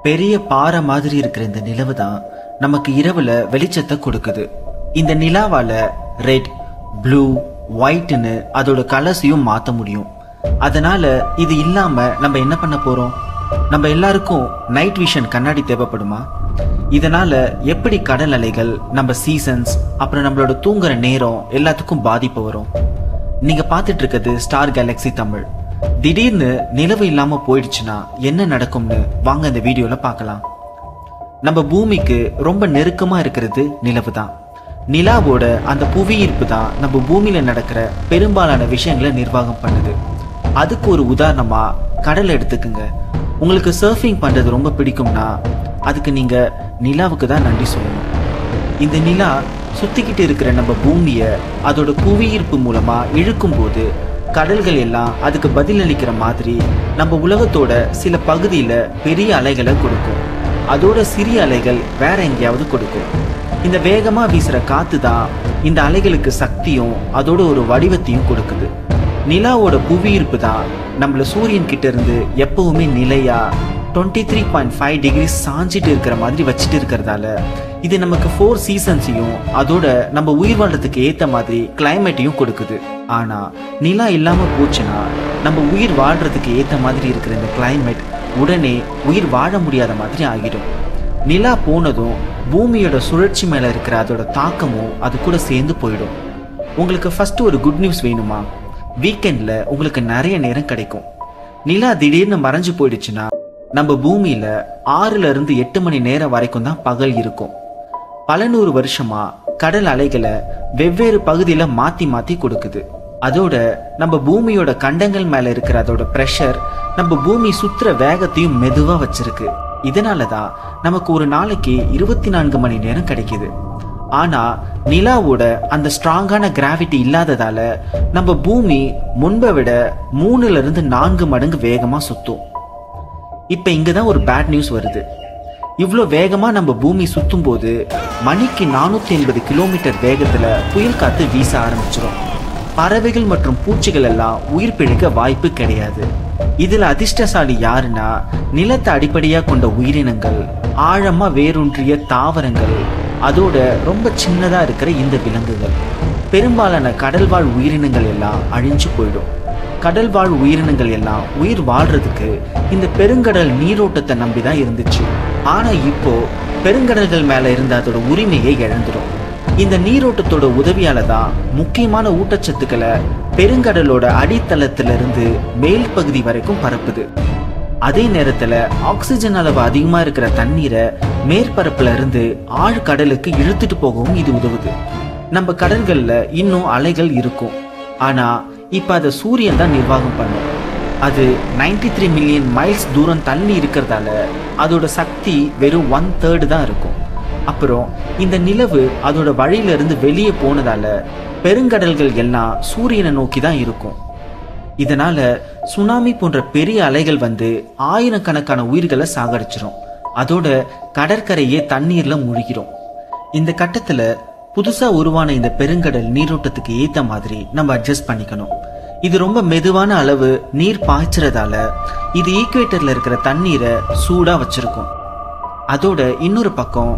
பெரிய பாறை மாதிரி இருக்கிற இந்த நிலவு தான் நமக்கு இரவுல வெளிச்சத்தை கொடுக்குது. இந்த நிலாவால ரெட், ப்ளூ, ஒயிட்னு அதோட கலர்ஸையும் மாற்ற முடியும். அதனால இது இல்லாம நம்ம என்ன பண்ண போறோம்? நம்ம எல்லாருக்கும் நைட் விஷன் கண்ணாடி தேவைப்படுமா? இதனால எப்படி கடல் அலைகள், நம்ம சீசன்ஸ், அப்புறம் நம்மளோட தூங்குற நேரம் எல்லாத்துக்கும் பாதிப்பு வரும். நீங்க பார்த்துட்டு இருக்கிறது ஸ்டார் கேலக்ஸி தமிழ். திடீர்னு நிலவு இல்லாம போயிடுச்சுன்னா என்ன நடக்கும்னு வாங்க இந்த வீடியோல பார்க்கலாம். நம்ம பூமிக்கு ரொம்ப நெருக்கமா இருக்கிறது நிலவு தான். நிலாவோட அந்த புவியீர்ப்பு தான் நம்ம பூமியில நடக்கிற பெரும்பாலான விஷயங்களை நிர்வாகம் பண்ணுது. அதுக்கு ஒரு உதாரணமா கடல் எடுத்துக்குங்க. உங்களுக்கு சர்ஃபிங் பண்றது ரொம்ப பிடிக்கும்னா அதுக்கு நீங்க நிலாவுக்கு தான் நன்றி சொல்லணும். இந்த நிலா சுத்திக்கிட்டு இருக்கிற நம்ம பூமியை அதோட புவியீர்ப்பு மூலமா இழுக்கும் போது கடல்கள் எல்லாம் அதுக்கு பதில் அளிக்கிற மாதிரி நம்ம உலகத்தோட சில பகுதியில பெரிய அலைகளை கொடுக்கும். அதோட சிறிய அலைகள் வேற எங்கேயாவது கொடுக்கும். இந்த வேகமா வீசுற காத்து தான் இந்த அலைகளுக்கு சக்தியும் அதோட ஒரு வடிவத்தையும் கொடுக்குது. நிலாவோட புவியீர்ப்பு தான் நம்மள சூரியன் கிட்ட இருந்து எப்பவுமே நிலையா 23.5 டிகிரி சாஞ்சிட்டு இருக்கிற மாதிரி வச்சுட்டு இருக்கிறதால இது நமக்கு 4 சீசன்ஸையும் அதோட நம்ம உயிர் வாழ்றதுக்கு ஏத்த மாதிரி கிளைமேட்டையும் கொடுக்குது. ஆனா நிலா இல்லாம போச்சுன்னா நம்ம உயிர் வாழ்றதுக்கு ஏத்த மாதிரி இருக்கிற இந்த கிளைமேட் உடனே உயிர் வாழ முடியாத மாதிரி ஆகிடும். நிலா போனதும் பூமியோட சுழற்சி மேல இருக்கிற அதோட தாக்கமும் அது கூட சேர்ந்து போயிடும். உங்களுக்கு ஃபர்ஸ்ட் ஒரு குட் நியூஸ் வேணுமா? வீக்கெண்ட்ல உங்களுக்கு நிறைய நேரம் கிடைக்கும். நிலா திடீர்னு மறைஞ்சு போயிடுச்சுன்னா நம்ம பூமியில 6 to 8 மணி நேரம் வரைக்கும் தான் பகல் இருக்கும். பல 100 வருஷமா கடல் அலைகளை வெவ்வேறு பகுதியில மாத்தி மாத்தி கொடுக்குது. அதோட நம்ம பூமியோட கண்டங்கள் மேல இருக்கிற அதோட பிரஷர் நம்ம பூமி சுத்துற வேகத்தையும் மெதுவா வச்சிருக்கு. இதனாலதான் நமக்கு ஒரு நாளைக்கு 24 மணி நேரம் கிடைக்குது. ஆனா நிலாவோட அந்த ஸ்ட்ராங்கான கிராவிட்டி இல்லாததால நம்ம பூமி முன்பை விட 3 to 4 மடங்கு வேகமா சுத்தும். இப்ப இங்கதான் ஒரு பேட் நியூஸ் வருது. இவ்வளோ வேகமா நம்ம பூமி சுத்தும் போது மணிக்கு 480 கிலோமீட்டர் வேகத்துல புயல் காத்து வீச ஆரம்பிச்சிடும். பறவைகள் மற்றும் பூச்சிகள் எல்லாம் உயிர் பிழைக்க வாய்ப்பு கிடையாது. இதுல அதிர்ஷ்டசாலி யாருன்னா நிலத்தை அடிப்படையா கொண்ட உயிரினங்கள், ஆழமா வேரூன்றிய தாவரங்கள், அதோட ரொம்ப சின்னதா இருக்கிற இந்த விலங்குகள். பெரும்பாலான கடல்வாழ் உயிரினங்கள் எல்லாம் அழிஞ்சு போயிடும். கடல்வாழ் உயிரினங்கள் எல்லாம் உயிர் வாழ்றதுக்கு இந்த பெருங்கடல் நீரோட்டத்தை நம்பிதான் இருந்துச்சு. ஆனா இப்போ பெருங்கடல்கள் மேல இருந்த அதோட உரிமையை இழந்துடும். இந்த நீரோட்டத்தோட உதவியால தான் முக்கியமான ஊட்டச்சத்துக்களை பெருங்கடலோட அடித்தளத்திலிருந்து மேல் பகுதி வரைக்கும் பரப்புது. அதே நேரத்துல ஆக்சிஜன் அளவு அதிகமா இருக்கிற தண்ணீரை மேற்பரப்புல இருந்து ஆழ்கடலுக்கு இழுத்துட்டு போகவும் இது உதவுது. நம்ம கடல்கள்ல இன்னும் அலைகள் இருக்கும். ஆனா இப்ப அதை சூரியன் தான் நிர்வாகம் பண்ணும். அது 93 மில்லியன் மைல்ஸ் தூரம் தள்ளி இருக்கிறதால அதோட சக்தி வெறும் 1/3 தான் இருக்கும். அப்புறம் இந்த நிலவு அதோட வழியில இருந்து வெளியே போனதால பெருங்கடல்கள் எல்லாம் சூரியனை நோக்கி தான் இருக்கும். இதனால சுனாமி போன்ற பெரிய அலைகள் வந்து ஆயிரக்கணக்கான உயிர்களை சாகடிச்சிடும். அதோட கடற்கரையே தண்ணீர்ல மூழ்கிடும். இந்த கட்டத்துல புதுசா உருவான இந்த பெருங்கடல் நீரோட்டத்துக்கு ஏத்த மாதிரி நம்ம அட்ஜஸ்ட் பண்ணிக்கணும். இது ரொம்ப மெதுவான அளவு நீர் பாய்ச்சறதால இது ஈக்குவேட்டர்ல இருக்கிற தண்ணீரை சூடா வச்சிருக்கும். அதோட இன்னொரு பக்கம்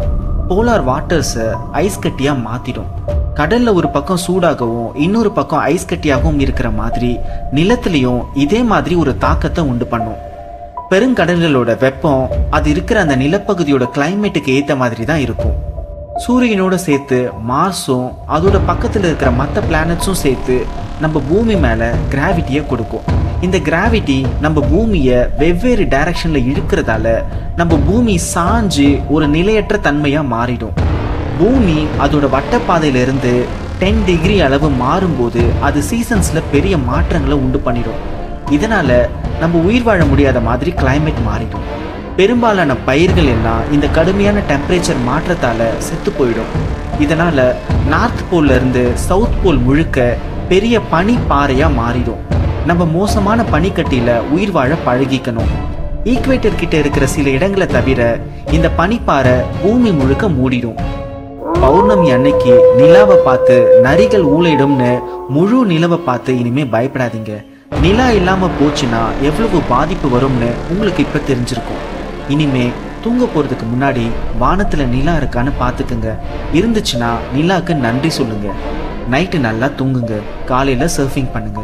போலார் வாட்டர்ஸை ஐஸ் கட்டியா மாத்திடும். கடல்ல ஒரு பக்கம் சூடாகவும் இன்னொரு பக்கம் ஐஸ் கட்டியாகவும் இருக்கிற மாதிரி நிலத்திலையும் இதே மாதிரி ஒரு தாக்கத்தை உண்டு பண்ணும். பெருங்கடல்களோட வெப்பம் அது இருக்கிற அந்த நிலப்பகுதியோட கிளைமேட்டுக்கு ஏத்த மாதிரி தான் இருக்கும். சூரியனோட சேர்த்து மார்ஸும் அதோட பக்கத்துல இருக்கிற மற்ற பிளானட்ஸும் சேர்த்து நம்ம பூமி மேல கிராவிட்டியை கொடுக்கும். இந்த கிராவிட்டி நம்ம பூமியை வெவ்வேறு டைரக்ஷன்ல இழுக்கிறதால நம்ம பூமி சாஞ்சு ஒரு நிலையற்ற தன்மையா மாறிடும். பூமி அதோட வட்டப்பாதையில இருந்து 10 டிகிரி அளவு மாறும்போது அது சீசன்ஸ்ல பெரிய மாற்றங்களை உண்டு பண்ணிடும். இதனால நம்ம உயிர் வாழ முடியாத மாதிரி கிளைமேட் மாறிடும். பெரும்பாலான பயிர்கள் எல்லாம் இந்த கடுமையான டெம்பரேச்சர் மாற்றத்தால செத்து போயிடும். இதனால நார்த் போல்ல இருந்து சவுத் போல் முழுக்க பெரிய பனி பாறையா மாறிடும். நம்ம மோசமான பனிக்கட்டியில உயிர் வாழ பழகிக்கணும். ஈக்குவேட்டர் கிட்ட இருக்கிற சில இடங்களை தவிர இந்த பனிப்பாறை பூமி முழுக்க மூடிடும். பௌர்ணமி அன்னைக்கு நிலாவை பார்த்து நரிகள் ஊழையிடும்னு முழு நிலவை பார்த்து இனிமே பயப்படாதீங்க. நிலா இல்லாம போச்சுன்னா எவ்வளவு பாதிப்பு வரும்னு உங்களுக்கு இப்ப தெரிஞ்சிருக்கும். இனிமே தூங்க போறதுக்கு முன்னாடி வானத்துல நிலா இருக்கான்னு பாத்துக்குங்க. இருந்துச்சுன்னா நிலாக்கு நன்றி சொல்லுங்க. நைட்டு நல்லா தூங்குங்க. காலையில சர்ஃபிங் பண்ணுங்க.